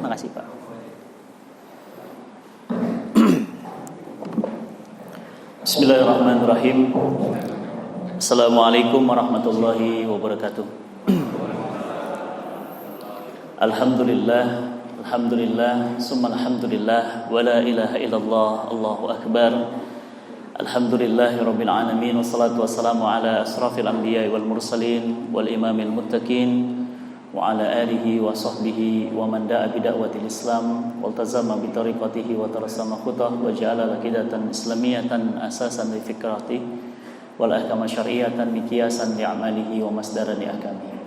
Makasih Pak. Bismillahirrahmanirrahim. Assalamualaikum warahmatullahi wabarakatuh. Alhamdulillah, alhamdulillah, summa alhamdulillah, wa la ilaha illallah, Allahu akbar. Alhamdulillahi rabbil alamin, wassalatu wassalamu ala asrafil anbiya'i wal mursalin wal imamil muttaqin wa ala alihi wa sahbihi wa man da'a bida'watil islam wal tazama bi tariqatihi wa tarassama khutah wa ja'ala laqidatan islamiyatan asasan li fikrati wal ahkama syar'iyatan miqyasan li amalihi wa masdaran li ahkamihi.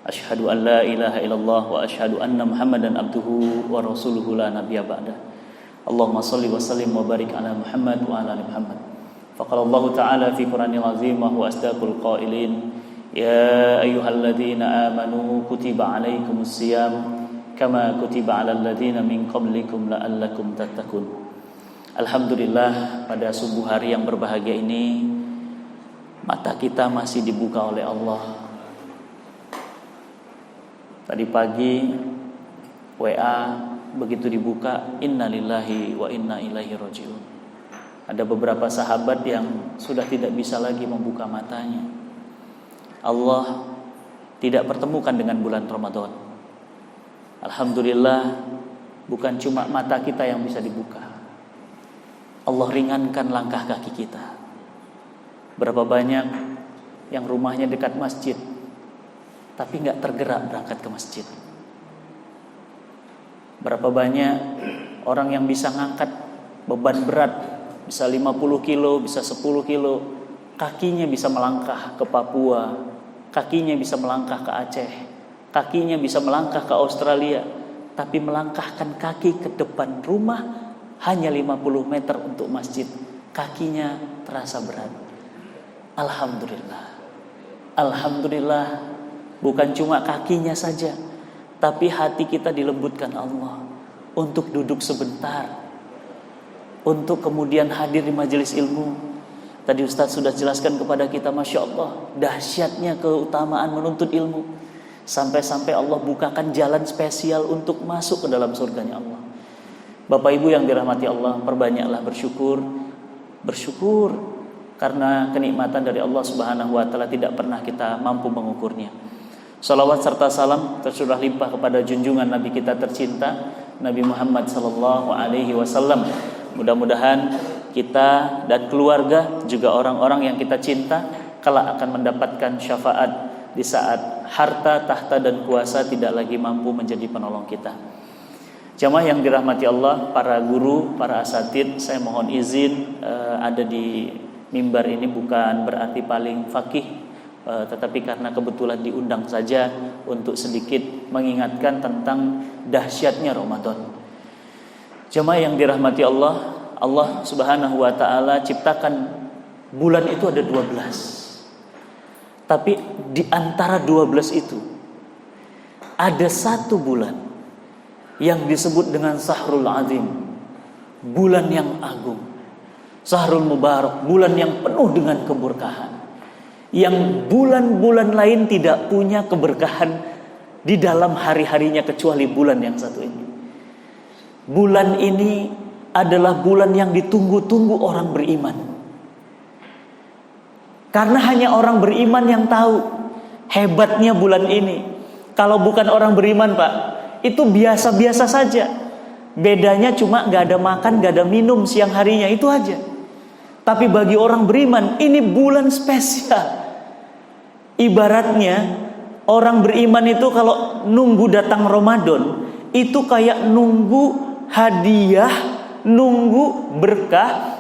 Asyhadu an la ilaha illallah wa asyhadu anna Muhammadan abduhu wa rasuluhu la nabiyya ba'da. Allahumma salli wa sallim wa barik ala Muhammad wa ala ali Muhammad. Faqala Allah Ta'ala fi Qur'anil azim wa huwa asdaqul qailin, ya ayyuhalladzina amanu kutiba alaikumus siyam kama kutiba alal ladzina min qablikum la'allakum tattaqun. Alhamdulillah, pada subuh hari yang berbahagia ini mata kita masih dibuka oleh Allah. Tadi pagi WA begitu dibuka, innalillahi wa inna ilaihi rajiun. Ada beberapa sahabat yang sudah tidak bisa lagi membuka matanya. Allah tidak pertemukan dengan bulan Ramadan. Alhamdulillah, bukan cuma mata kita yang bisa dibuka. Allah ringankan langkah kaki kita. Berapa banyak yang rumahnya dekat masjid tapi gak tergerak berangkat ke masjid. Berapa banyak orang yang bisa ngangkat beban berat, bisa 50 kilo, bisa 10 kilo, kakinya bisa melangkah ke Papua, kakinya bisa melangkah ke Aceh, kakinya bisa melangkah ke Australia, tapi melangkahkan kaki ke depan rumah hanya 50 meter untuk masjid, kakinya terasa berat. Alhamdulillah. Alhamdulillah, bukan cuma kakinya saja, tapi hati kita dilembutkan Allah untuk duduk sebentar, untuk kemudian hadir di majelis ilmu. Tadi Ustaz sudah jelaskan kepada kita, Masya Allah, dahsyatnya keutamaan menuntut ilmu. Sampai-sampai Allah bukakan jalan spesial untuk masuk ke dalam surganya Allah. Bapak Ibu yang dirahmati Allah, perbanyaklah bersyukur. Bersyukur karena kenikmatan dari Allah Subhanahu wa Ta'ala tidak pernah kita mampu mengukurnya. Salawat serta salam tercurah limpah kepada junjungan Nabi kita tercinta, Nabi Muhammad sallallahu alaihi wasallam. Mudah-mudahan kita dan keluarga, juga orang-orang yang kita cinta, kelak akan mendapatkan syafaat di saat harta, tahta dan kuasa tidak lagi mampu menjadi penolong kita. Jamaah yang dirahmati Allah, para guru, para asatid, saya mohon izin ada di mimbar ini bukan berarti paling faqih, tetapi karena kebetulan diundang saja untuk sedikit mengingatkan tentang dahsyatnya Ramadan. Jemaah yang dirahmati Allah, Allah Subhanahu wa Ta'ala ciptakan bulan itu ada 12. Tapi di antara 12 itu ada satu bulan yang disebut dengan Sahrul Azim, bulan yang agung, Sahrul Mubarak, bulan yang penuh dengan keberkahan, yang bulan-bulan lain tidak punya keberkahan di dalam hari-harinya kecuali bulan yang satu ini. Bulan ini adalah bulan yang ditunggu-tunggu orang beriman. Karena hanya orang beriman yang tahu hebatnya bulan ini. Kalau bukan orang beriman, Pak, itu biasa-biasa saja. Bedanya cuma gak ada makan, gak ada minum siang harinya, itu aja. Tapi bagi orang beriman, ini bulan spesial. Ibaratnya orang beriman itu kalau nunggu datang Ramadan, itu kayak nunggu hadiah, nunggu berkah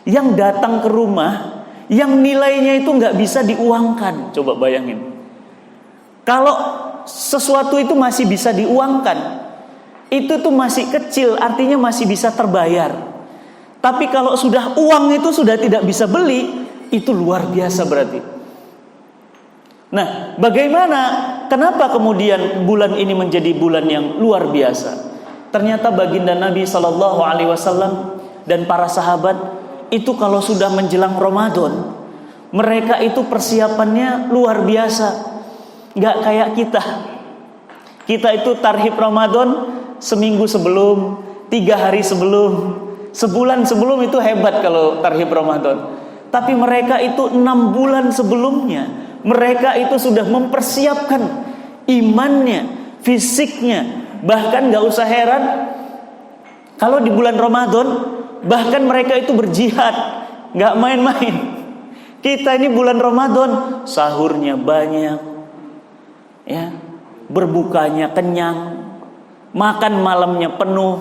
yang datang ke rumah, yang nilainya itu gak bisa diuangkan. Coba bayangin, kalau sesuatu itu masih bisa diuangkan, itu tuh masih kecil, artinya masih bisa terbayar. Tapi kalau sudah uang itu sudah tidak bisa beli, itu luar biasa berarti. Nah, bagaimana? Kenapa kemudian bulan ini menjadi bulan yang luar biasa? Ternyata baginda Nabi Sallallahu Alaihi Wasallam dan para sahabat itu kalau sudah menjelang Ramadan, mereka itu persiapannya luar biasa. Gak kayak kita. Kita itu tarhib Ramadan seminggu sebelum, 3 hari sebelum, sebulan sebelum itu hebat kalau tarhib Ramadan. Tapi mereka itu 6 bulan sebelumnya, mereka itu sudah mempersiapkan imannya, fisiknya. Bahkan gak usah heran kalau di bulan Ramadan, bahkan mereka itu berjihad, gak main-main. Kita ini bulan Ramadan, sahurnya banyak, ya, berbukanya kenyang, makan malamnya penuh.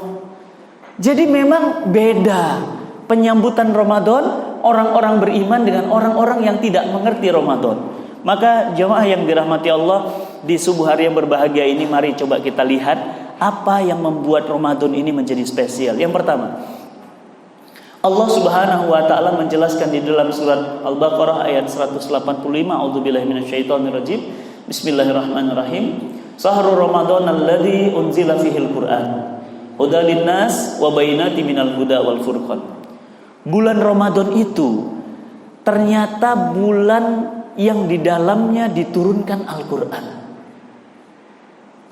Jadi memang beda penyambutan Ramadan orang-orang beriman dengan orang-orang yang tidak mengerti Ramadan. Maka jemaah yang dirahmati Allah, di subuh hari yang berbahagia ini, mari coba kita lihat apa yang membuat Ramadan ini menjadi spesial. Yang pertama, Allah Subhanahu wa taala menjelaskan di dalam surat Al-Baqarah ayat 185, A'udzubillahi minasyaitonirrajim. Bismillahirrahmanirrahim. Shahrul Ramadan alladzi unzila fihil Qur'an hudal linnas wa bayyinatin minal huda wal furqan. Bulan Ramadan itu ternyata bulan yang di dalamnya diturunkan Al-Qur'an.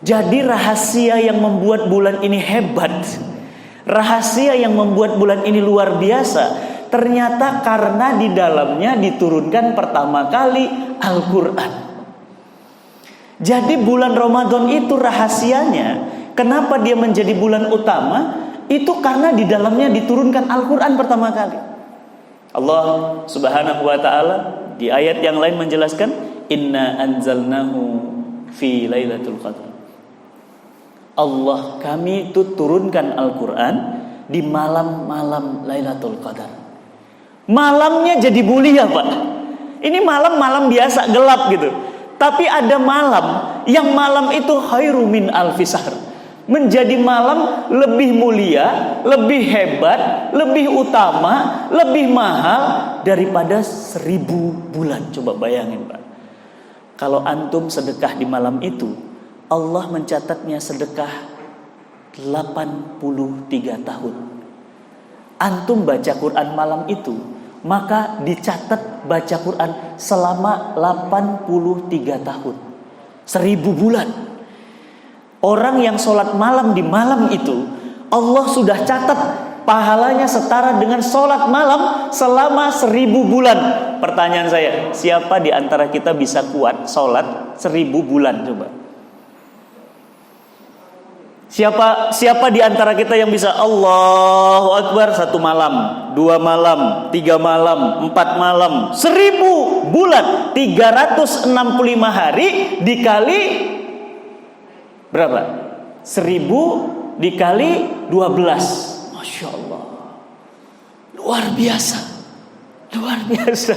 Jadi rahasia yang membuat bulan ini hebat, rahasia yang membuat bulan ini luar biasa, ternyata karena di dalamnya diturunkan pertama kali Al-Quran. Jadi bulan Ramadan itu rahasianya, kenapa dia menjadi bulan utama, itu karena di dalamnya diturunkan Al-Quran pertama kali. Allah Subhanahu wa ta'ala di ayat yang lain menjelaskan, Inna anzalnahu fi lailatul qadar. Allah, kami itu turunkan Al-Quran di malam-malam Lailatul Qadar. Malamnya jadi mulia, Pak. Ini malam-malam biasa gelap gitu. Tapi ada malam yang malam itu khairu min alfi syahr. Menjadi malam lebih mulia, lebih hebat, lebih utama, lebih mahal daripada 1000 bulan. Coba bayangin, Pak. Kalau antum sedekah di malam itu, Allah mencatatnya sedekah 83 tahun. Antum baca Quran malam itu, maka dicatat baca Quran selama 83 tahun. 1000 bulan. Orang yang sholat malam di malam itu, Allah sudah catat pahalanya setara dengan sholat malam selama 1000 bulan. Pertanyaan saya, siapa di antara kita bisa kuat sholat 1000 bulan? Coba. Siapa di antara kita yang bisa Allahu Akbar 1 malam, 2 malam, 3 malam, 4 malam, 1000 bulan, 365 hari dikali berapa? 1000 dikali 12. Masya Allah, luar biasa, luar biasa.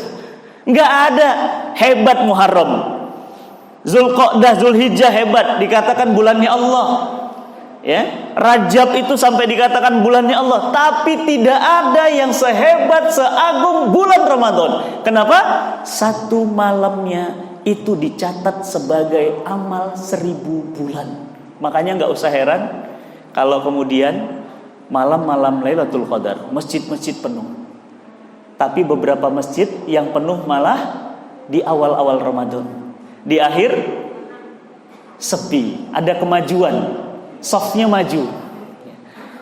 Nggak ada hebat Muharram, Zulqa'dah, Zulhijjah hebat, dikatakan bulannya Allah. Ya, Rajab itu sampai dikatakan bulannya Allah, tapi tidak ada yang sehebat, seagung bulan Ramadan. Kenapa? 1 malamnya itu dicatat sebagai amal 1000 bulan. Makanya nggak usah heran kalau kemudian malam-malam Lailatul Qadar masjid-masjid penuh. Tapi beberapa masjid yang penuh malah di awal-awal Ramadan. Di akhir sepi, ada kemajuan. Softnya maju.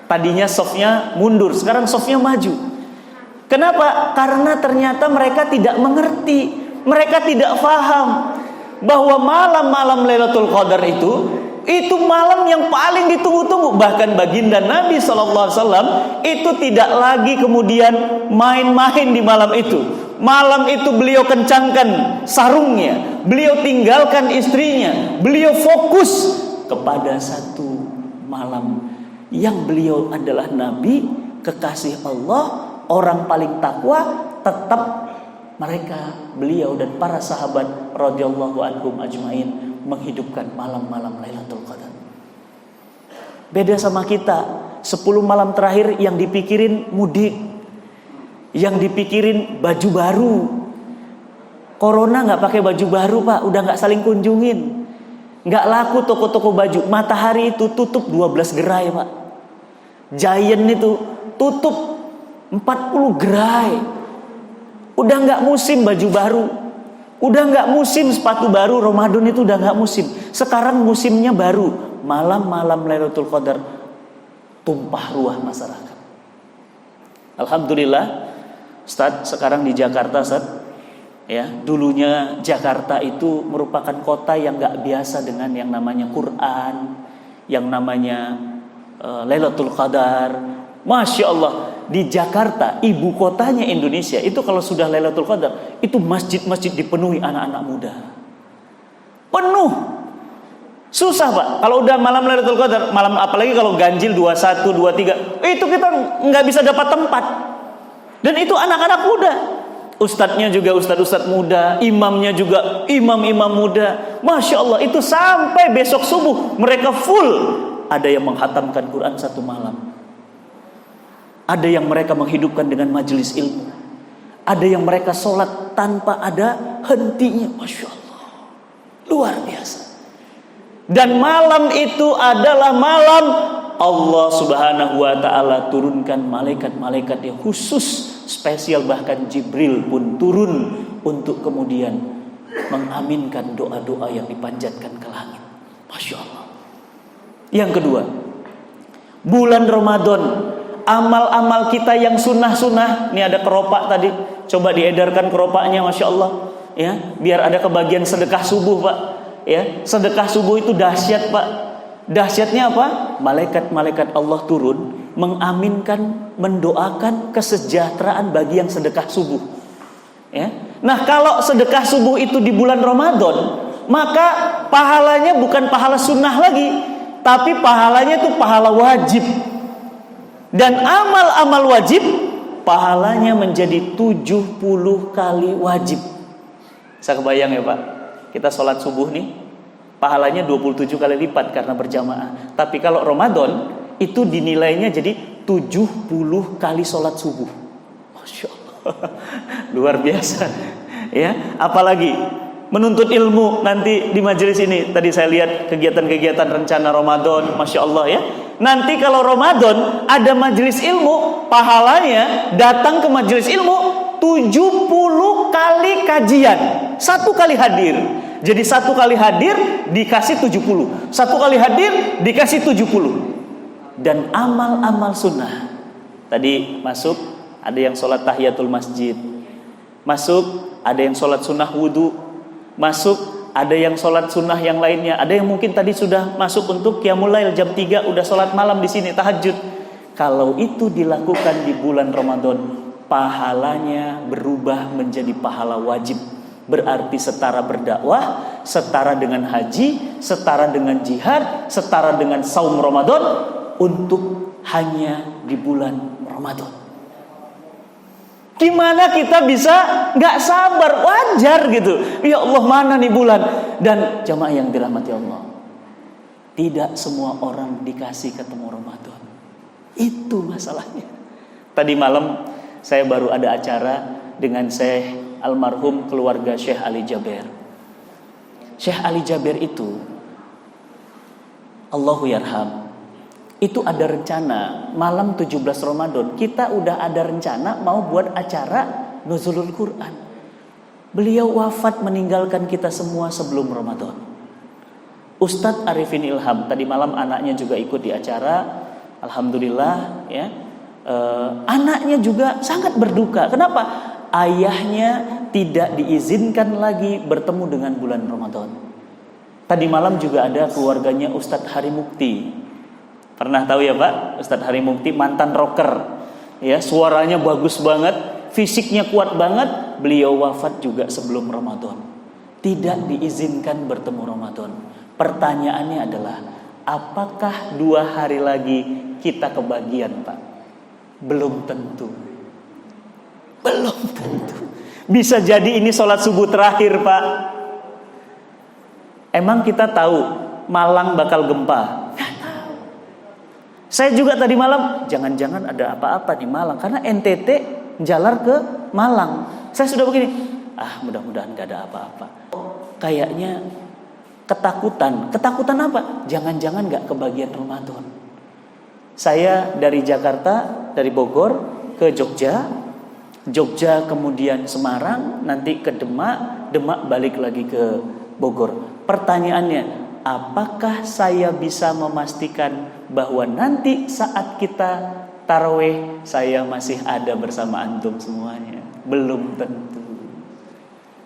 Tadinya softnya mundur, sekarang softnya maju. Kenapa? Karena ternyata mereka tidak mengerti, mereka tidak paham bahwa malam-malam Lailatul Qadar itu malam yang paling ditunggu-tunggu. Bahkan baginda Nabi SAW itu tidak lagi kemudian main-main di malam itu. Malam itu beliau kencangkan sarungnya, beliau tinggalkan istrinya, beliau fokus kepada satu malam yang beliau adalah Nabi, kekasih Allah, orang paling takwa. Tetap mereka, beliau dan para sahabat radhiyallahu anhum ajmain menghidupkan malam-malam Lailatul Qadar. Beda sama kita, 10 malam terakhir yang dipikirin mudik, yang dipikirin baju baru. Corona nggak pakai baju baru, Pak, udah nggak saling kunjungin. Nggak laku toko-toko baju. Matahari itu tutup 12 gerai, Pak. Giant itu tutup 40 gerai. Udah nggak musim baju baru, udah nggak musim sepatu baru. Ramadan itu udah nggak musim. Sekarang musimnya baru, malam-malam Lailatul Qadar. tumpah ruah masyarakat. Alhamdulillah, Ustaz, sekarang di Jakarta, Ustaz, ya, dulunya Jakarta itu merupakan kota yang gak biasa dengan yang namanya Quran, yang namanya Lailatul Qadar. Masya Allah, di Jakarta, ibu kotanya Indonesia, itu kalau sudah Lailatul Qadar, itu masjid-masjid dipenuhi anak-anak muda. Penuh. Susah, Pak. Kalau udah malam Lailatul Qadar, malam apalagi kalau ganjil 21, 23, itu kita nggak bisa dapat tempat. Dan itu anak-anak muda. Ustadznya juga ustadz-ustadz muda, imamnya juga imam-imam muda. Masya Allah, itu sampai besok subuh mereka full. Ada yang menghatamkan Quran satu malam. Ada yang mereka menghidupkan dengan majelis ilmu. Ada yang mereka sholat tanpa ada hentinya. Masya Allah, luar biasa. Dan malam itu adalah malam Allah Subhanahu wa ta'ala turunkan malaikat-malaikat yang khusus, spesial, bahkan Jibril pun turun untuk kemudian mengaminkan doa-doa yang dipanjatkan ke langit. Masya Allah. Yang kedua, bulan Ramadan, amal-amal kita yang sunnah-sunnah. Ini ada keropak tadi, coba diedarkan keropaknya, Masya Allah, ya, biar ada kebagian sedekah subuh, Pak. Ya, sedekah subuh itu dahsyat, Pak. Dahsyatnya apa? Malaikat-malaikat Allah turun mengaminkan, mendoakan kesejahteraan bagi yang sedekah subuh. Ya. Nah, kalau sedekah subuh itu di bulan Ramadan, maka pahalanya bukan pahala sunnah lagi, tapi pahalanya itu pahala wajib. Dan amal-amal wajib pahalanya menjadi 70 kali wajib. Saya kebayang ya, Pak. Kita sholat subuh nih, pahalanya 27 kali lipat karena berjamaah. Tapi kalau Ramadan, itu dinilainya jadi 70 kali sholat subuh. Masya Allah, luar biasa. Ya, apalagi menuntut ilmu nanti di majelis ini. Tadi saya lihat kegiatan-kegiatan rencana Ramadan, Masya Allah ya. Nanti kalau Ramadan ada majelis ilmu, pahalanya datang ke majelis ilmu 70 kali kajian. 1 kali hadir. Jadi 1 kali hadir dikasih 70, 1 kali hadir dikasih 70. Dan amal-amal sunnah, tadi masuk ada yang sholat tahiyatul masjid, masuk ada yang sholat sunnah wudhu, masuk ada yang sholat sunnah yang lainnya, ada yang mungkin tadi sudah masuk untuk qiyamul lail jam 3 udah sholat malam di sini tahajud. Kalau itu dilakukan di bulan Ramadan, pahalanya berubah menjadi pahala wajib. Berarti setara berdakwah, setara dengan haji, setara dengan jihad, setara dengan saum Ramadan untuk hanya di bulan Ramadan. Gimana kita bisa gak sabar? Wajar gitu. Ya Allah, mana nih bulan? Dan jamaah yang dirahmati Allah, tidak semua orang dikasih ketemu Ramadan. Itu masalahnya. Tadi malam saya baru ada acara dengan Syekh almarhum keluarga Syekh Ali Jaber. Syekh Ali Jaber itu, Allahu yarham, itu ada rencana malam 17 Ramadan. Kita udah ada rencana mau buat acara Nuzulul Quran. Beliau wafat meninggalkan kita semua sebelum Ramadan. Ustadz Arifin Ilham, tadi malam anaknya juga ikut di acara. Alhamdulillah ya. Anaknya juga sangat berduka. Kenapa? Ayahnya tidak diizinkan lagi bertemu dengan bulan Ramadan. Tadi malam juga ada keluarganya Ustadz Hari Mukti. Pernah tahu ya Pak? Ustadz Hari Mukti mantan rocker. Ya, suaranya bagus banget, fisiknya kuat banget. Beliau wafat juga sebelum Ramadan. Tidak diizinkan bertemu Ramadan. Pertanyaannya adalah, apakah 2 hari lagi kita kebagian, Pak? Belum tentu. Belum tentu. Bisa jadi ini sholat subuh terakhir, Pak. Emang kita tahu Malang bakal gempa? Nggak tahu. Saya juga tadi malam, jangan-jangan ada apa-apa di Malang, karena NTT jalar ke Malang. Saya sudah begini, mudah-mudahan nggak ada apa-apa. Kayaknya ketakutan. Ketakutan apa? Jangan-jangan nggak kebagian Ramadan. Saya dari Jakarta, dari Bogor ke Jogja kemudian Semarang, nanti ke Demak balik lagi ke Bogor. Pertanyaannya, apakah saya bisa memastikan bahwa nanti saat kita tarawih saya masih ada bersama antum semuanya? Belum tentu.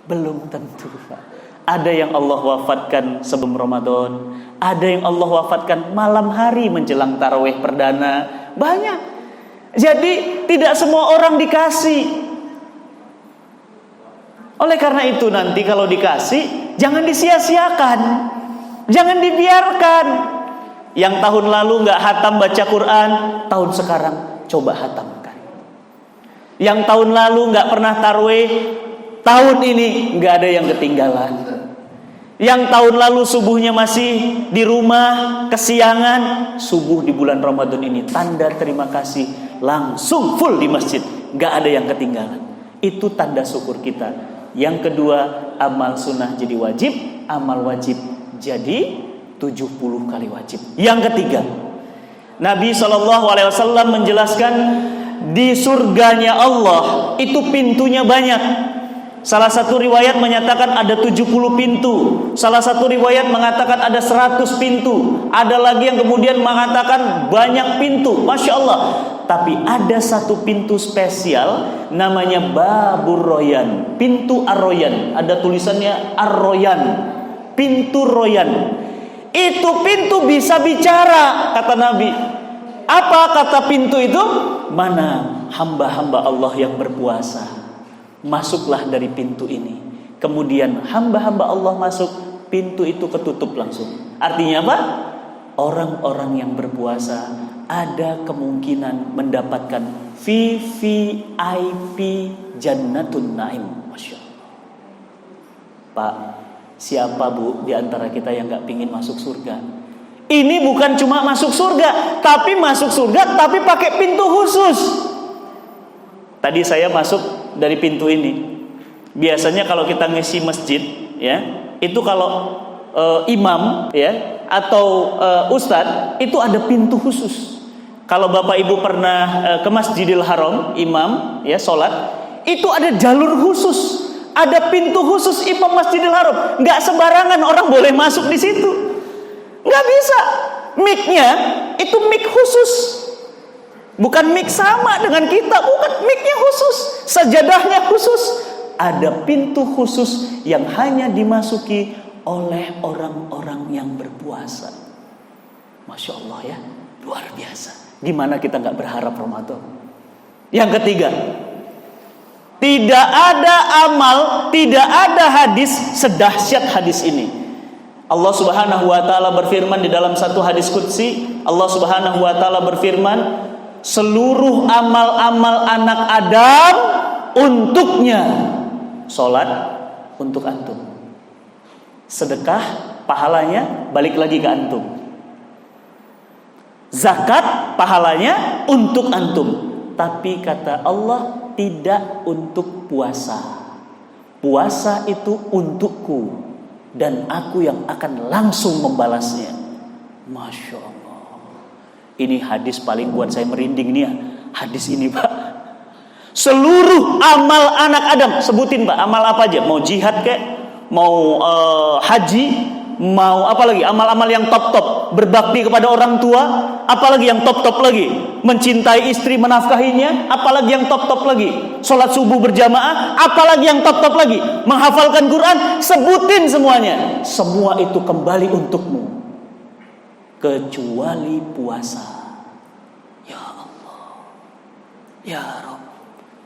Belum tentu, Pak. Ada yang Allah wafatkan sebelum Ramadan, ada yang Allah wafatkan malam hari menjelang tarawih perdana. Banyak. Jadi tidak semua orang dikasih. Oleh karena itu nanti kalau dikasih, jangan disia-siakan, jangan dibiarkan. Yang tahun lalu nggak hatam baca Quran, tahun sekarang coba hatamkan. Yang tahun lalu nggak pernah tarawih, tahun ini nggak ada yang ketinggalan. Yang tahun lalu subuhnya masih di rumah, kesiangan, subuh di bulan Ramadan ini tanda terima kasih, langsung full di masjid, nggak ada yang ketinggalan. Itu tanda syukur kita. Yang kedua, amal sunnah jadi wajib, amal wajib jadi 70 kali wajib. Yang ketiga, Nabi SAW menjelaskan di surganya Allah itu pintunya banyak. Salah satu riwayat menyatakan ada 70 pintu, salah satu riwayat mengatakan ada 100 pintu, ada lagi yang kemudian mengatakan banyak pintu. Masya Allah. Tapi ada satu pintu spesial namanya Babur Royan, pintu Ar-Royan. Ada tulisannya Ar-Royan, pintu Royan. Itu pintu bisa bicara, kata Nabi. Apa kata pintu itu? Mana hamba-hamba Allah yang berpuasa, masuklah dari pintu ini. Kemudian hamba-hamba Allah masuk, pintu itu ketutup langsung. Artinya apa? Orang-orang yang berpuasa ada kemungkinan mendapatkan VVIP Jannatun Naim. Masya Allah. Pak, siapa Bu di antara kita yang gak pingin masuk surga? Ini bukan cuma masuk surga, tapi masuk surga tapi pakai pintu khusus. Tadi saya masuk dari pintu ini. Biasanya kalau kita ngisi masjid, ya, itu kalau imam, ya, atau ustadz, itu ada pintu khusus. Kalau Bapak Ibu pernah ke Masjidil Haram, imam, ya, sholat, itu ada jalur khusus, ada pintu khusus imam Masjidil Haram. Nggak sembarangan orang boleh masuk di situ, nggak bisa. Mic-nya itu mic khusus, bukan mic sama dengan kita, bukan, mic-nya khusus, sajadahnya khusus. Ada pintu khusus yang hanya dimasuki oleh orang-orang yang berpuasa. Masya Allah, ya, luar biasa. Gimana kita nggak berharap Ramadan? Yang ketiga, tidak ada amal, tidak ada hadis sedahsyat hadis ini. Allah Subhanahu wa taala berfirman di dalam satu hadis qudsi, Allah Subhanahu wa taala berfirman, seluruh amal-amal anak Adam untuknya. Salat untuk antum, sedekah pahalanya balik lagi ke antum, zakat pahalanya untuk antum. Tapi kata Allah, tidak untuk puasa. Puasa itu untukku dan aku yang akan langsung membalasnya. Masya Allah. Ini hadis paling buat saya merinding nih ya, hadis ini, Pak. Seluruh amal anak Adam, sebutin Pak, amal apa aja? Mau jihad kek, mau haji, mau apa lagi? Amal-amal yang top-top, berbakti kepada orang tua, apalagi yang top-top lagi? Mencintai istri, menafkahinya, apalagi yang top-top lagi? Sholat subuh berjamaah, apalagi yang top-top lagi? Menghafalkan Quran, sebutin semuanya. Semua itu kembali untukmu, kecuali puasa. Ya Allah, ya Rabb,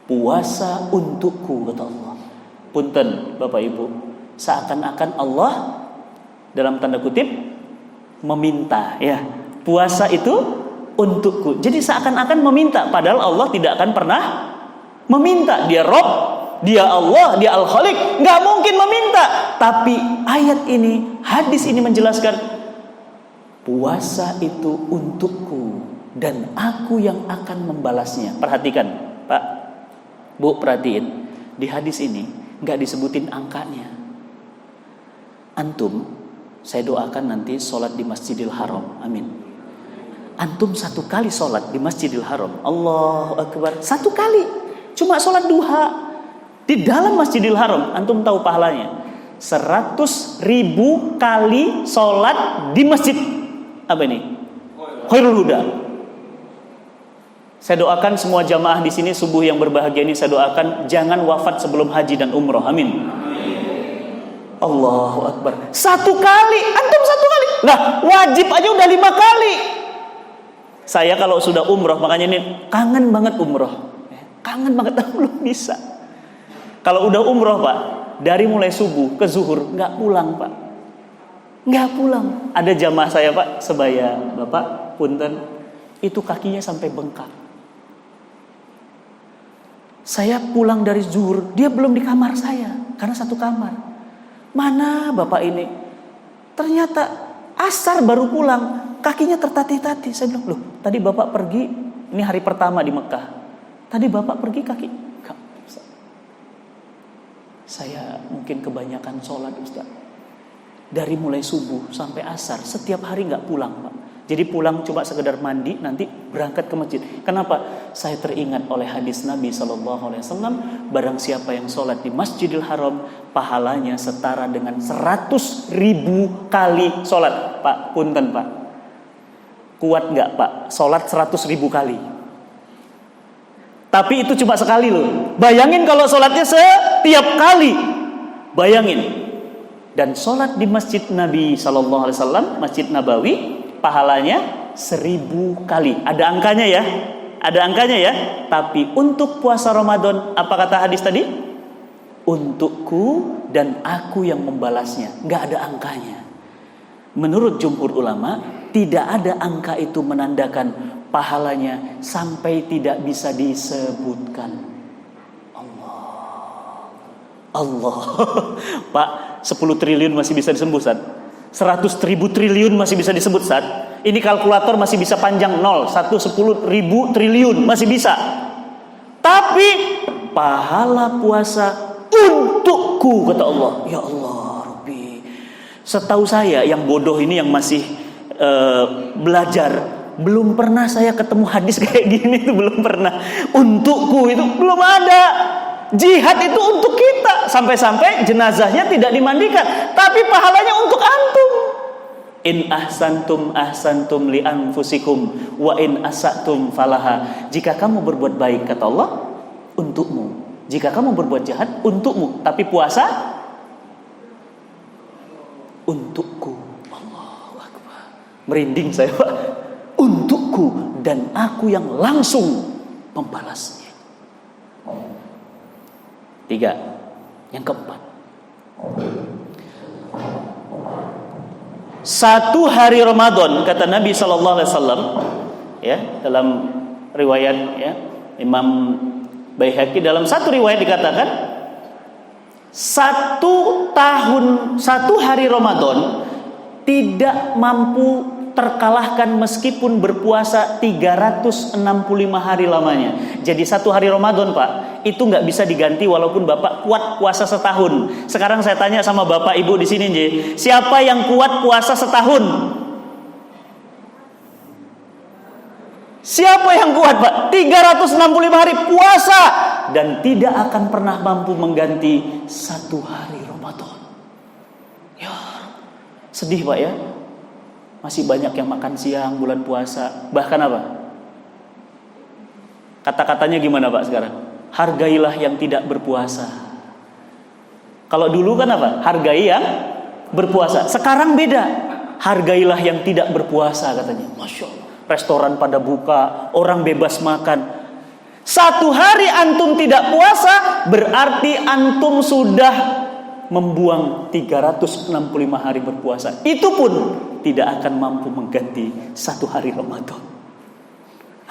puasa untukku, kata Allah. Punten Bapak Ibu, seakan-akan Allah dalam tanda kutip meminta, ya, puasa itu untukku. Jadi seakan-akan meminta, padahal Allah tidak akan pernah meminta. Dia Rabb, dia Allah, dia Al-Khaliq, nggak mungkin meminta. Tapi ayat ini, hadis ini menjelaskan puasa itu untukku dan aku yang akan membalasnya. Perhatikan Pak, Bu, perhatiin di hadis ini nggak disebutin angkanya. Antum, saya doakan nanti sholat di Masjidil Haram, amin. Antum satu kali sholat di Masjidil Haram, Allahu Akbar, satu kali, cuma sholat duha di dalam Masjidil Haram, antum tahu pahalanya 100.000 kali sholat di masjid. Apa ini? Khairul Huda. Saya doakan semua jamaah di sini subuh yang berbahagia ini, saya doakan jangan wafat sebelum haji dan umroh. Amin. Allahu Akbar. 1 kali, antum 1 kali. Lah, wajib aja udah 5 kali. Saya kalau sudah umroh, makanya ini kangen banget umroh. Kangen banget, belum bisa. Kalau udah umroh Pak, dari mulai subuh ke zuhur nggak pulang Pak, nggak pulang. Ada jamaah saya Pak, sebaya Bapak, punten, itu kakinya sampai bengkak. Saya pulang dari zuhur, dia belum di kamar saya, karena satu kamar. Mana Bapak ini? Ternyata asar baru pulang, kakinya tertatih-tatih. Saya bilang, loh tadi Bapak pergi, ini hari pertama di Mekah, tadi Bapak pergi kaki. Saya mungkin kebanyakan sholat Ustaz. Dari mulai subuh sampai asar, setiap hari nggak pulang Pak. Jadi pulang cuma sekedar mandi, nanti berangkat ke masjid. Kenapa? Saya teringat oleh hadis Nabi SAW, barang siapa yang sholat di Masjidil Haram, pahalanya setara dengan 100.000 kali sholat. Pak, punten Pak, kuat nggak Pak sholat 100.000 kali? Tapi itu cuma sekali loh. Bayangin kalau sholatnya setiap kali. Bayangin. Dan sholat di Masjid Nabi SAW, Masjid Nabawi, pahalanya 1000 kali. Ada angkanya ya. Ada angkanya ya. Tapi untuk puasa Ramadan, apa kata hadis tadi? Untukku dan aku yang membalasnya. Nggak ada angkanya. Menurut jumhur ulama, tidak ada angka itu menandakan pahalanya sampai tidak bisa disebutkan. Allah. Pak, 10 triliun masih bisa disebut Ustaz. 100.000 triliun masih bisa disebut Ustaz. Ini kalkulator masih bisa panjang 0, 10.000 triliun masih bisa. Tapi pahala puasa untukku, kata Allah. Ya Allah, Rabbi. Setahu saya yang bodoh ini, yang masih belajar, belum pernah saya ketemu hadis kayak gini, itu belum pernah. Untukku itu belum ada. Jihad itu untuk kita, sampai-sampai jenazahnya tidak dimandikan, tapi pahalanya untuk antum. In ahsantum ahsantum li anfusikum wa in asatum falaha. Jika kamu berbuat baik, kata Allah, untukmu. Jika kamu berbuat jahat, untukmu. Tapi puasa untukku. Allahu Akbar. Merinding saya Pak. Untukku dan aku yang langsung membalasnya. 3. Yang keempat, 1 hari Ramadan, kata Nabi SAW, ya, dalam riwayat ya, Imam Baihaqi, dalam satu riwayat dikatakan 1 tahun, 1 hari Ramadan tidak mampu terkalahkan meskipun berpuasa 365 hari lamanya. Jadi 1 hari Ramadan Pak, itu nggak bisa diganti walaupun Bapak kuat puasa setahun. Sekarang saya tanya sama Bapak Ibu di sini, siapa yang kuat puasa setahun? Siapa yang kuat Pak? 365 hari puasa dan tidak akan pernah mampu mengganti 1 hari Ramadan. Ya, sedih Pak ya. Masih banyak yang makan siang bulan puasa. Bahkan apa? Kata-katanya gimana Pak sekarang? Hargailah yang tidak berpuasa. Kalau dulu kan apa? Hargai yang berpuasa. Sekarang beda. Hargailah yang tidak berpuasa katanya. Masya Allah. Restoran pada buka, orang bebas makan. 1 hari antum tidak puasa, berarti antum sudah membuang 365 hari berpuasa. Itu pun tidak akan mampu mengganti 1 hari Ramadan.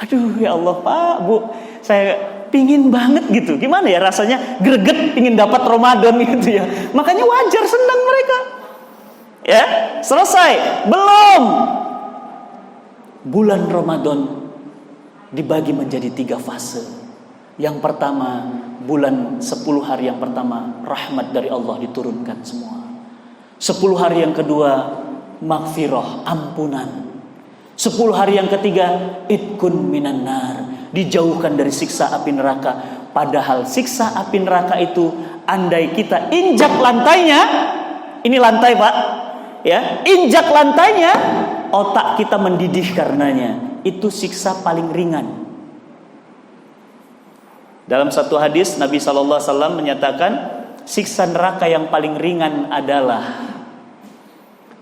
Aduh ya Allah Pak, Bu, saya pingin banget gitu. Gimana ya rasanya, greget pingin dapat Ramadan gitu ya. Makanya wajar senang mereka. Ya, selesai. Belum. Bulan Ramadan dibagi menjadi 3 fase. Yang pertama, bulan 10 hari yang pertama, rahmat dari Allah diturunkan semua. 10 hari yang kedua, maghfirah, ampunan. 10 hari yang ketiga, itqun minan nar, dijauhkan dari siksa api neraka. Padahal siksa api neraka itu, andai kita injak lantainya, Ini lantai, Pak. Ya, injak lantainya, otak kita mendidih karenanya. Itu siksa paling ringan. Dalam satu hadis Nabi SAW menyatakan, siksa neraka yang paling ringan adalah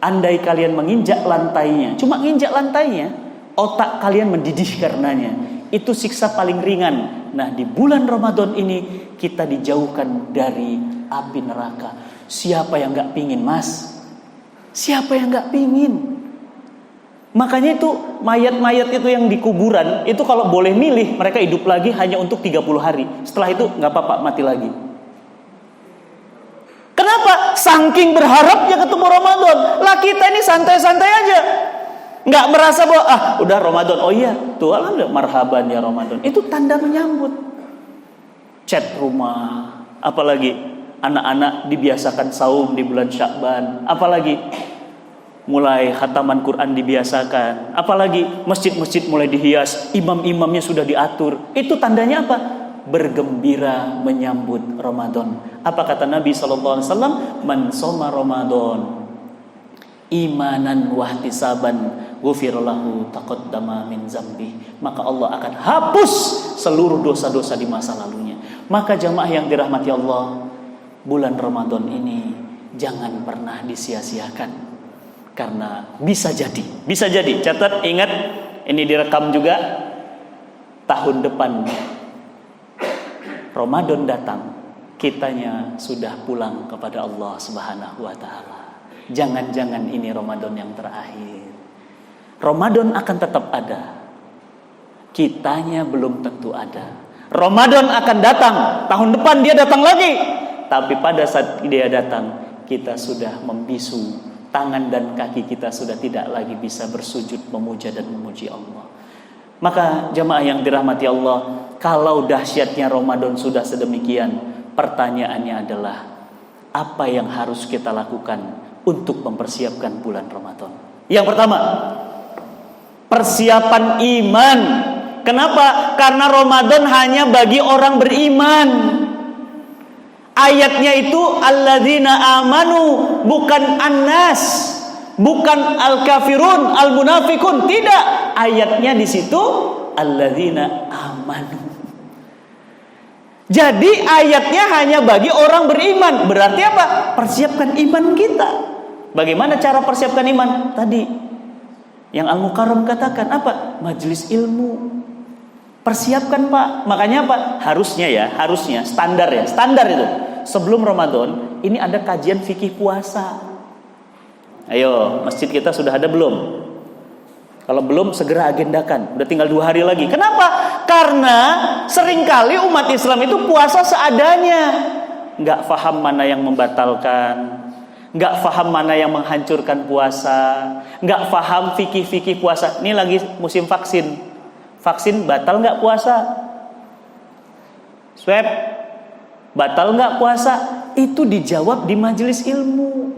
andai kalian menginjak lantainya, cuma menginjak lantainya, otak kalian mendidih karenanya. Itu siksa paling ringan. Nah, di bulan Ramadan ini kita dijauhkan dari api neraka. Siapa yang gak pingin, Mas? Siapa yang gak pingin? Makanya itu mayat-mayat itu yang di kuburan, itu kalau boleh milih, mereka hidup lagi hanya untuk 30 hari. Setelah itu gak apa-apa, mati lagi. Kenapa? Saking berharapnya ketemu Ramadan. Lah kita ini santai-santai aja, nggak merasa bahwa udah Ramadan. Oh iya, tuh alhamdulillah, marhaban ya Ramadan. Itu tanda menyambut. Chat rumah, apalagi anak-anak dibiasakan saum di bulan Sya'ban, apalagi mulai khataman Quran dibiasakan, apalagi masjid-masjid mulai dihias, imam-imamnya sudah diatur. Itu tandanya apa? Bergembira menyambut Ramadan. Apa kata Nabi SAW? Man soma Ramadan imanan wahtisaban ghufirallahu taqaddama min zambi. Maka Allah akan hapus seluruh dosa-dosa di masa lalunya. Maka jamaah yang dirahmati Allah, bulan Ramadan ini jangan pernah disia-siakan. Karena bisa jadi, catat, ingat, ini direkam juga, tahun depan Ramadan datang, kitanya sudah pulang kepada Allah Subhanahu wa taala. Jangan-jangan ini Ramadan yang terakhir. Ramadan akan tetap ada, kitanya belum tentu ada. Ramadan akan datang, tahun depan dia datang lagi. Tapi pada saat dia datang, kita sudah membisu, tangan dan kaki kita sudah tidak lagi bisa bersujud memuja dan memuji Allah. Maka jamaah yang dirahmati Allah, kalau dahsyatnya Ramadan sudah sedemikian, pertanyaannya adalah apa yang harus kita lakukan untuk mempersiapkan bulan Ramadan? Yang pertama, persiapan iman. Kenapa? Karena Ramadan hanya bagi orang beriman. Ayatnya itu alladzina amanu, bukan annas, bukan al-kafirun, al-munafikun, tidak. Ayatnya di situ alladzina amanu. Jadi ayatnya hanya bagi orang beriman. Berarti apa? Persiapkan iman kita. Bagaimana cara persiapkan iman? Tadi yang Al-Mukarram katakan apa? Majelis ilmu. Persiapkan, Pak. Makanya apa? Harusnya standar itu. Sebelum Ramadan ini ada kajian fikih puasa. Ayo, masjid kita sudah ada belum? Kalau belum, segera agendakan. Udah tinggal 2 hari lagi. Kenapa? Karena seringkali umat Islam itu puasa seadanya. Nggak paham mana yang membatalkan, nggak paham mana yang menghancurkan puasa, nggak paham fikih-fikih puasa. Ini lagi musim vaksin. Vaksin batal nggak puasa? Swab batal nggak puasa? Itu dijawab di majelis ilmu.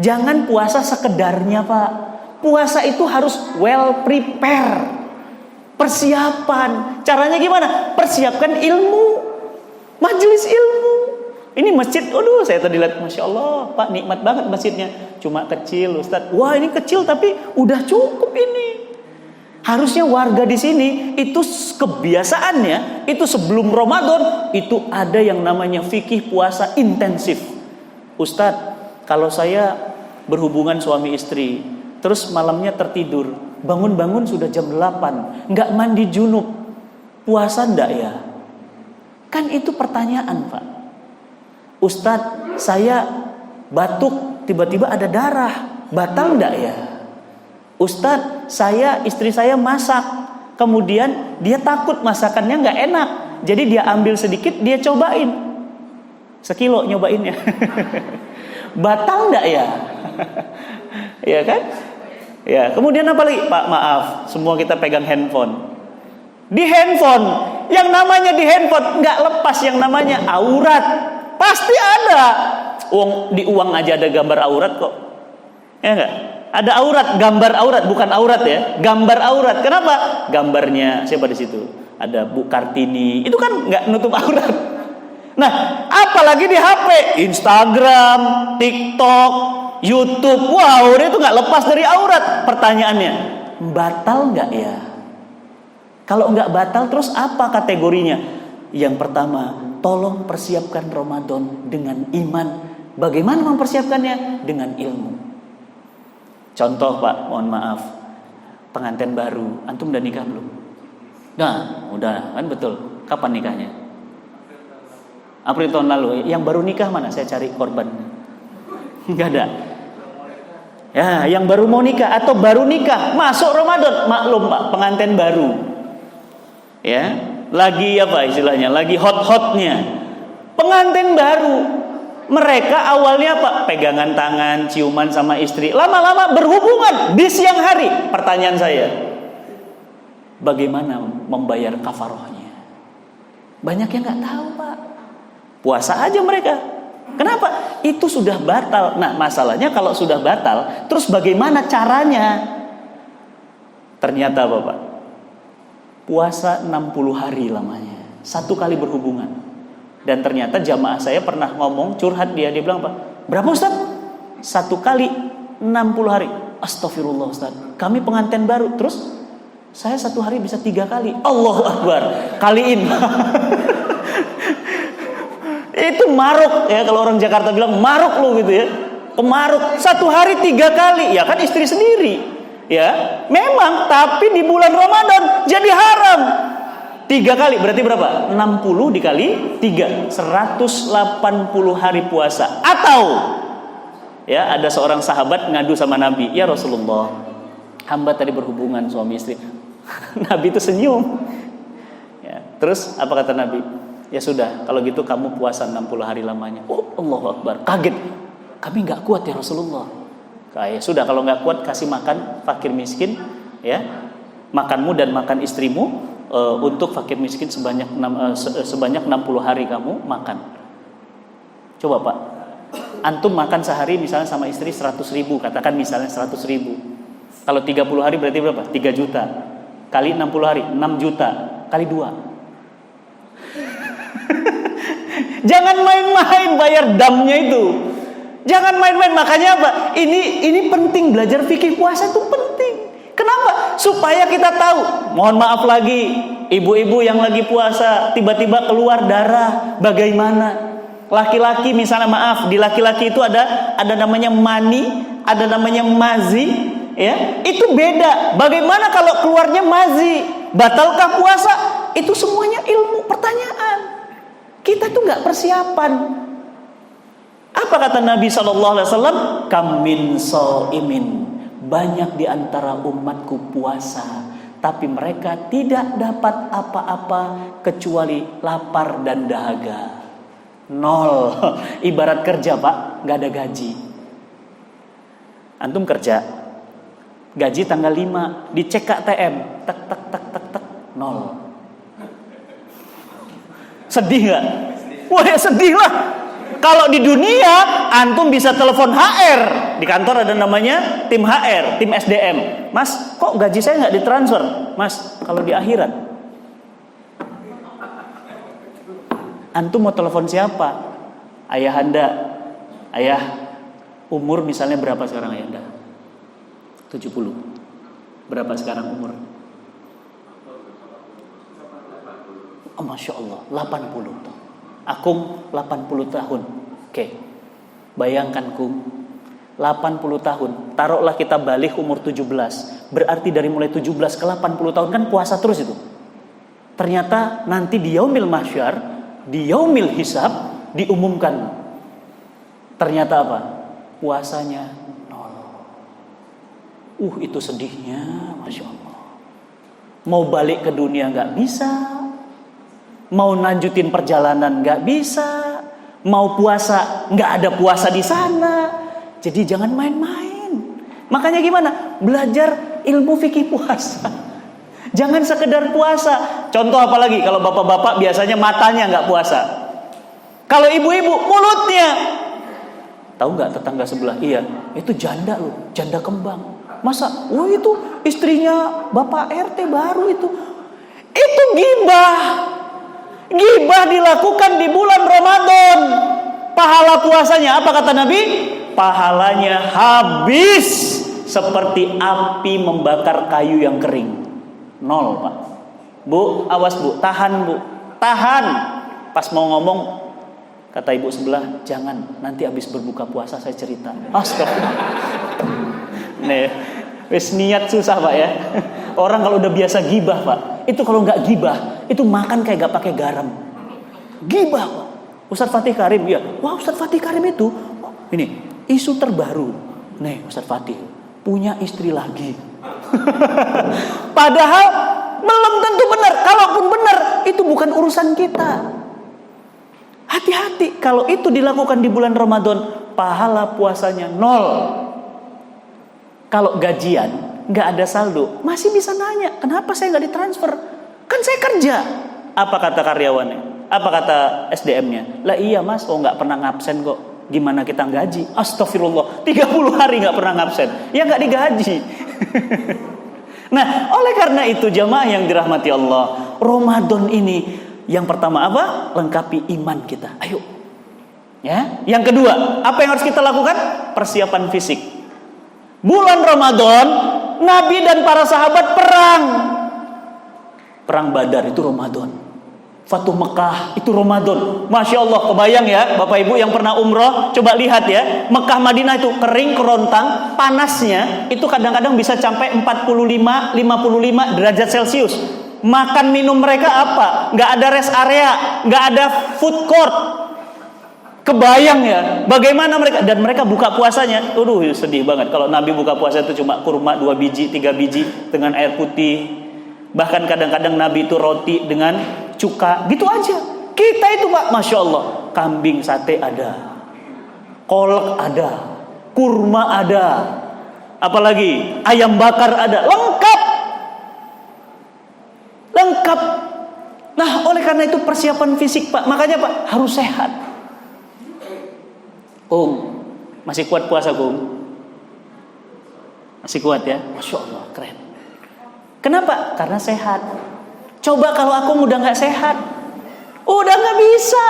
Jangan puasa sekedarnya, Pak. Puasa itu harus well prepare. Persiapan. Caranya gimana? Persiapkan ilmu. Majelis ilmu. Ini masjid, aduh, saya tadi lihat, Masya Allah, Pak, nikmat banget masjidnya. Cuma kecil, Ustaz. Wah, ini kecil tapi udah cukup ini. Harusnya warga di sini itu kebiasaannya, itu sebelum Ramadan itu ada yang namanya fikih puasa intensif. Ustadz, kalau saya berhubungan suami istri, terus malamnya tertidur, bangun-bangun sudah jam 8, nggak mandi junub, puasa ndak ya? Kan itu pertanyaan, Pak. Ustadz, saya batuk, tiba-tiba ada darah, batal ndak ya? Ustadz, istri saya masak, kemudian dia takut masakannya nggak enak, jadi dia ambil sedikit, dia cobain, sekilo nyobainnya. Batal nggak ya? Ya kan? Ya, kemudian apa lagi? Pak, maaf, semua kita pegang handphone. Di handphone, yang namanya di handphone nggak lepas yang namanya aurat, pasti ada. Di uang aja ada gambar aurat kok, ya nggak? Ada aurat, gambar aurat, bukan aurat ya, gambar aurat. Kenapa? Gambarnya siapa di situ? Ada Bu Kartini. Itu kan nggak nutup aurat. Nah, apalagi di HP, Instagram, TikTok, YouTube, wow, dia itu nggak lepas dari aurat. Pertanyaannya, batal nggak ya? Kalau nggak batal, terus apa kategorinya? Yang pertama, tolong persiapkan Ramadan dengan iman. Bagaimana mempersiapkannya? Dengan ilmu. Contoh Pak, mohon maaf, pengantin baru, antum udah nikah belum? Nah, udah kan betul. Kapan nikahnya? April tahun lalu. Yang baru nikah mana? Saya cari korban. Enggak ada. Ya, yang baru mau nikah atau baru nikah masuk Ramadan, maklum Pak, pengantin baru. Ya, lagi apa istilahnya? Lagi hot-hotnya. Pengantin baru. Mereka awalnya apa? Pegangan tangan, ciuman sama istri. Lama-lama berhubungan di siang hari. Pertanyaan saya, bagaimana membayar kafarohnya? Banyak yang nggak tahu Pak. Puasa aja mereka. Kenapa? Itu sudah batal. Nah, masalahnya kalau sudah batal, terus bagaimana caranya? Ternyata apa Pak? Puasa 60 hari lamanya. 1 kali berhubungan. Dan ternyata jamaah saya pernah ngomong, curhat dia bilang Pak, berapa Ustaz? 1 kali 60 hari. Astagfirullah Ustaz, kami pengantin baru. Terus saya 1 hari bisa 3 kali. Allahu Akbar, kaliin. Itu maruk ya, kalau orang Jakarta bilang maruk lo gitu ya. Pemaruk 1 hari 3 kali. Ya kan istri sendiri. Ya, memang, tapi di bulan Ramadan jadi haram. 3 kali berarti berapa? 60 dikali 3, 180 hari puasa. Atau ya, ada seorang sahabat ngadu sama Nabi, "Ya Rasulullah, hamba tadi berhubungan suami istri." Nabi itu senyum. Ya, terus apa kata Nabi? "Ya sudah, kalau gitu kamu puasa 60 hari lamanya." Oh, Allahu Akbar. Kaget. "Kami enggak kuat ya Rasulullah." Kayak sudah, kalau enggak kuat kasih makan fakir miskin ya. Makanmu dan makan istrimu untuk fakir miskin sebanyak 60 hari kamu makan. Coba Pak, antum makan sehari misalnya sama istri 100 ribu, katakan misalnya 100 ribu. Kalau 30 hari berarti berapa? 3 juta. Kali 60 hari, 6 juta. Kali 2. Jangan main-main bayar damnya itu. Jangan main-main. Makanya apa? Ini penting, belajar fikih puasa itu penting. Kenapa? Supaya kita tahu. Mohon maaf lagi, ibu-ibu yang lagi puasa tiba-tiba keluar darah, bagaimana? Laki-laki misalnya, maaf, di laki-laki itu ada namanya mani, ada namanya mazi, ya. Itu beda. Bagaimana kalau keluarnya mazi? Batalkah puasa? Itu semuanya ilmu, pertanyaan. Kita tuh nggak persiapan. Apa kata Nabi SAW? Kam min shaimin. Banyak di antara umatku puasa, tapi mereka tidak dapat apa-apa kecuali lapar dan dahaga. 0. Ibarat kerja Pak, gak ada gaji. Antum kerja, gaji tanggal 5, dicek KTM, tek tek tek tek tek, 0. Sedih gak? Wah ya sedih lah. Kalau di dunia, antum bisa telepon HR. Di kantor ada namanya tim HR, tim SDM. Mas, kok gaji saya nggak ditransfer? Mas, kalau di akhirat, antum mau telepon siapa? Ayahanda. Ayah, umur misalnya berapa sekarang ayahanda? 70. Berapa sekarang umur? Oh, Masya Allah, 80 tuh. Akum 80 tahun. Oke. Bayangkan Kum, 80 tahun. Taruhlah kita balik umur 17. Berarti dari mulai 17 ke 80 tahun kan puasa terus itu. Ternyata nanti di yaumil mahsyar, di yaumil hisab diumumkan. Ternyata apa? Puasanya 0. Itu sedihnya, Masya Allah. Mau balik ke dunia gak bisa. Mau lanjutin perjalanan nggak bisa, mau puasa nggak ada puasa di sana. Jadi jangan main-main. Makanya gimana? Belajar ilmu fikih puasa. Jangan sekedar puasa. Contoh apa lagi? Kalau bapak-bapak biasanya matanya nggak puasa. Kalau ibu-ibu mulutnya. Tahu nggak tetangga sebelah? Iya, itu janda loh, janda kembang. Masa? Itu istrinya bapak RT baru itu. Itu gibah. Ghibah dilakukan di bulan Ramadan. Pahala puasanya apa kata Nabi? Pahalanya habis seperti api membakar kayu yang kering. Nol, Pak. Bu, awas Bu, tahan Bu. Tahan. Pas mau ngomong, kata ibu sebelah, jangan, nanti habis berbuka puasa saya cerita. Astagfirullah. Nih, wis niat susah Pak ya. Orang kalau udah biasa gibah Pak, itu kalau nggak gibah, itu makan kayak gak pakai garam. Gibah Pak. Ustadz Fatih Karim, ya. Wah Ustadz Fatih Karim itu, ini isu terbaru. Nih Ustadz Fatih punya istri lagi. Padahal belum tentu benar. Kalaupun benar, itu bukan urusan kita. Hati-hati, kalau itu dilakukan di bulan Ramadan, pahala puasanya nol. Kalau gajian nggak ada saldo, masih bisa nanya, kenapa saya nggak ditransfer? Kan saya kerja. Apa kata karyawannya? Apa kata SDM-nya? Lah iya mas, oh nggak pernah ngabsen kok. Gimana kita gaji? Astagfirullah, 30 hari nggak pernah ngabsen, ya nggak digaji. Nah, oleh karena itu jamaah yang dirahmati Allah, Ramadan ini yang pertama apa? Lengkapi iman kita. Ayo. Ya. Yang kedua, apa yang harus kita lakukan? Persiapan fisik. Bulan Ramadan, Nabi dan para sahabat perang. Perang Badar itu Ramadan. Fatuh Mekah itu Ramadan. Masya Allah, kebayang ya Bapak Ibu yang pernah umroh, coba lihat ya, Mekah Madinah itu kering kerontang, panasnya itu kadang-kadang bisa sampai 45-55 derajat Celcius. Makan minum mereka apa? Nggak ada rest area, nggak ada food court. Kebayang ya, bagaimana mereka, dan mereka buka puasanya. Aduh, sedih banget kalau Nabi buka puasa itu cuma kurma 2 biji, 3 biji dengan air putih. Bahkan kadang-kadang Nabi itu roti dengan cuka, gitu aja. Kita itu Pak, Masya Allah, kambing sate ada, kolak ada, kurma ada, apalagi ayam bakar ada, lengkap. Lengkap. Nah, oleh karena itu persiapan fisik Pak, makanya Pak harus sehat. Kung, masih kuat puasa Kung? Masih kuat ya? Masya Allah, keren. Kenapa? Karena sehat. Coba kalau aku udah nggak sehat, udah nggak bisa,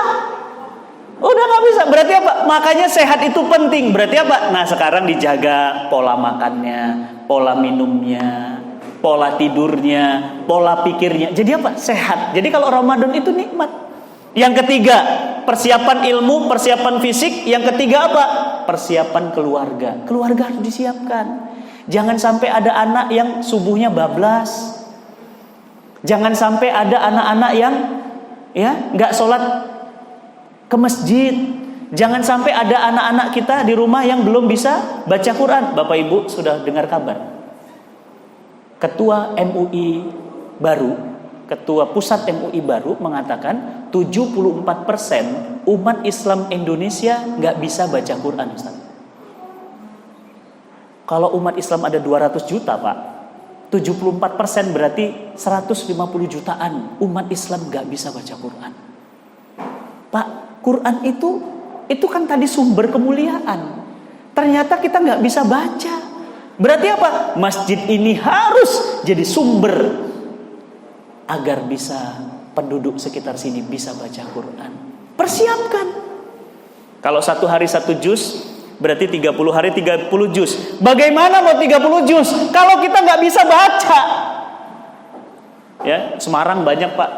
Berarti apa? Makanya sehat itu penting. Berarti apa? Nah sekarang dijaga pola makannya, pola minumnya, pola tidurnya, pola pikirnya. Jadi apa? Sehat. Jadi kalau Ramadan itu nikmat. Yang ketiga, persiapan ilmu, persiapan fisik. Yang ketiga apa? Persiapan keluarga. Keluarga harus disiapkan. Jangan sampai ada anak yang subuhnya bablas. Jangan sampai ada anak-anak yang ya nggak sholat ke masjid. Jangan sampai ada anak-anak kita di rumah yang belum bisa baca Quran. Bapak Ibu sudah dengar kabar? Ketua MUI baru, Ketua Pusat MUI baru mengatakan 74% umat Islam Indonesia nggak bisa baca Quran, Ustaz. Kalau umat Islam ada 200 juta, Pak, 74% berarti 150 jutaan umat Islam nggak bisa baca Quran. Pak, Quran itu kan tadi sumber kemuliaan. Ternyata kita nggak bisa baca. Berarti apa? Masjid ini harus jadi sumber agar bisa penduduk sekitar sini bisa baca Quran. Persiapkan. Kalau 1 hari 1 juz, berarti 30 hari 30 juz. Bagaimana mau 30 juz kalau kita nggak bisa baca? Ya, Semarang banyak Pak.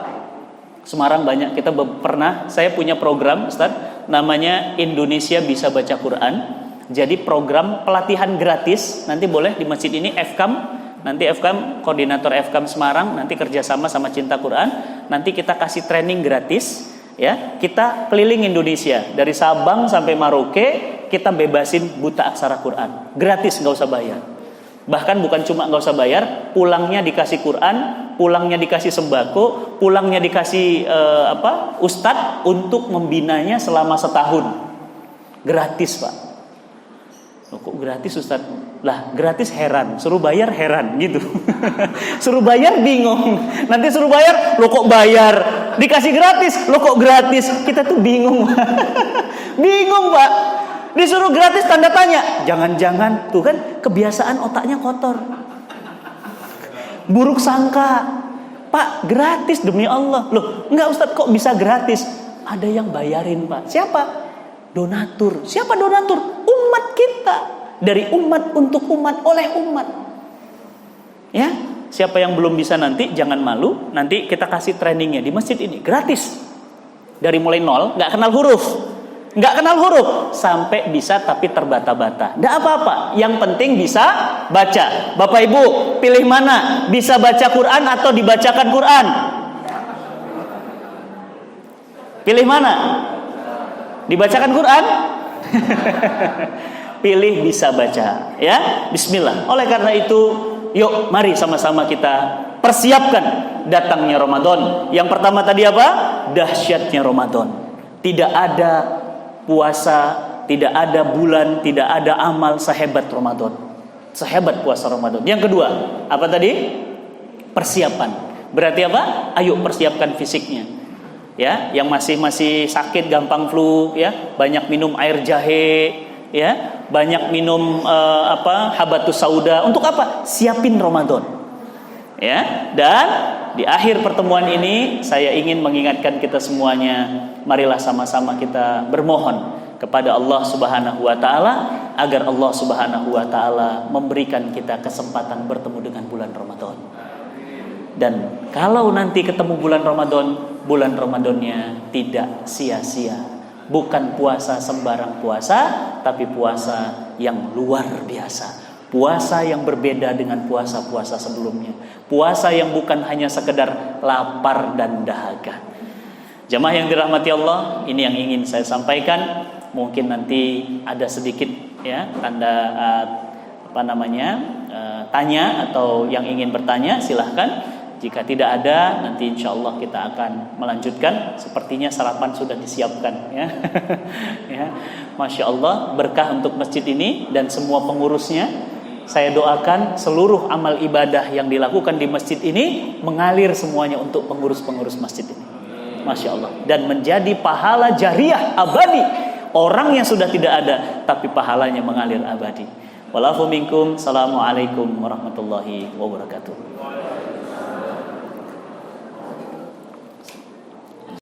Semarang banyak. Kita pernah, saya punya program Ustaz, namanya Indonesia Bisa Baca Quran. Jadi program pelatihan gratis. Nanti boleh di masjid ini FKAM. Nanti FKAM, koordinator FKAM Semarang nanti kerjasama sama Cinta Quran. Nanti kita kasih training gratis. Ya, kita keliling Indonesia dari Sabang sampai Merauke. Kita bebasin buta aksara Quran, gratis, nggak usah bayar. Bahkan bukan cuma nggak usah bayar, pulangnya dikasih Quran, pulangnya dikasih sembako, pulangnya dikasih ustadz untuk membinanya selama setahun, gratis Pak. Loh, kok gratis Ustadz? Lah gratis heran, suruh bayar heran gitu. Suruh bayar bingung, nanti suruh bayar, lo kok bayar? Dikasih gratis, lo kok gratis? Kita tuh bingung. Bingung Pak. Disuruh gratis tanda tanya. Jangan-jangan tuh kan kebiasaan otaknya kotor, buruk sangka. Pak, gratis demi Allah. Loh, enggak Ustadz, kok bisa gratis? Ada yang bayarin, Pak. Siapa? Donatur. Siapa donatur? Umat kita. Dari umat untuk umat, oleh umat. Ya, siapa yang belum bisa nanti jangan malu. Nanti kita kasih trainingnya di masjid ini, gratis. Dari mulai nol, nggak kenal huruf, sampai bisa tapi terbata-bata. Nggak apa-apa. Yang penting bisa baca. Bapak Ibu, pilih mana? Bisa baca Quran atau dibacakan Quran? Pilih mana? Dibacakan Quran? Pilih bisa baca, ya. Bismillah. Oleh karena itu, yuk mari sama-sama kita persiapkan datangnya Ramadan. Yang pertama tadi apa? Dahsyatnya Ramadan. Tidak ada puasa, tidak ada bulan, tidak ada amal sehebat Ramadan. Sehebat puasa Ramadan. Yang kedua, apa tadi? Persiapan. Berarti apa? Ayo persiapkan fisiknya. Ya, yang masih sakit, gampang flu, ya, banyak minum air jahe, ya, banyak minum habatus sauda. Untuk apa? Siapin Ramadan. Ya, dan di akhir pertemuan ini saya ingin mengingatkan kita semuanya, marilah sama-sama kita bermohon kepada Allah Subhanahu wa taala agar Allah Subhanahu wa taala memberikan kita kesempatan bertemu dengan bulan Ramadan. Dan kalau nanti ketemu bulan Ramadannya tidak sia-sia. Bukan puasa sembarang puasa, tapi puasa yang luar biasa. Puasa yang berbeda dengan puasa-puasa sebelumnya. Puasa yang bukan hanya sekedar lapar dan dahaga. Jamaah yang dirahmati Allah, ini yang ingin saya sampaikan. Mungkin nanti ada sedikit ya tanda tanya atau yang ingin bertanya, silahkan. Jika tidak ada, nanti insya Allah kita akan melanjutkan. Sepertinya sarapan sudah disiapkan, ya. Ya, Masya Allah, berkah untuk masjid ini dan semua pengurusnya. Saya doakan seluruh amal ibadah yang dilakukan di masjid ini mengalir semuanya untuk pengurus-pengurus masjid ini. Masya Allah. Dan menjadi pahala jariah abadi. Orang yang sudah tidak ada, tapi pahalanya mengalir abadi. Walafu minkum. Assalamualaikum warahmatullahi wabarakatuh.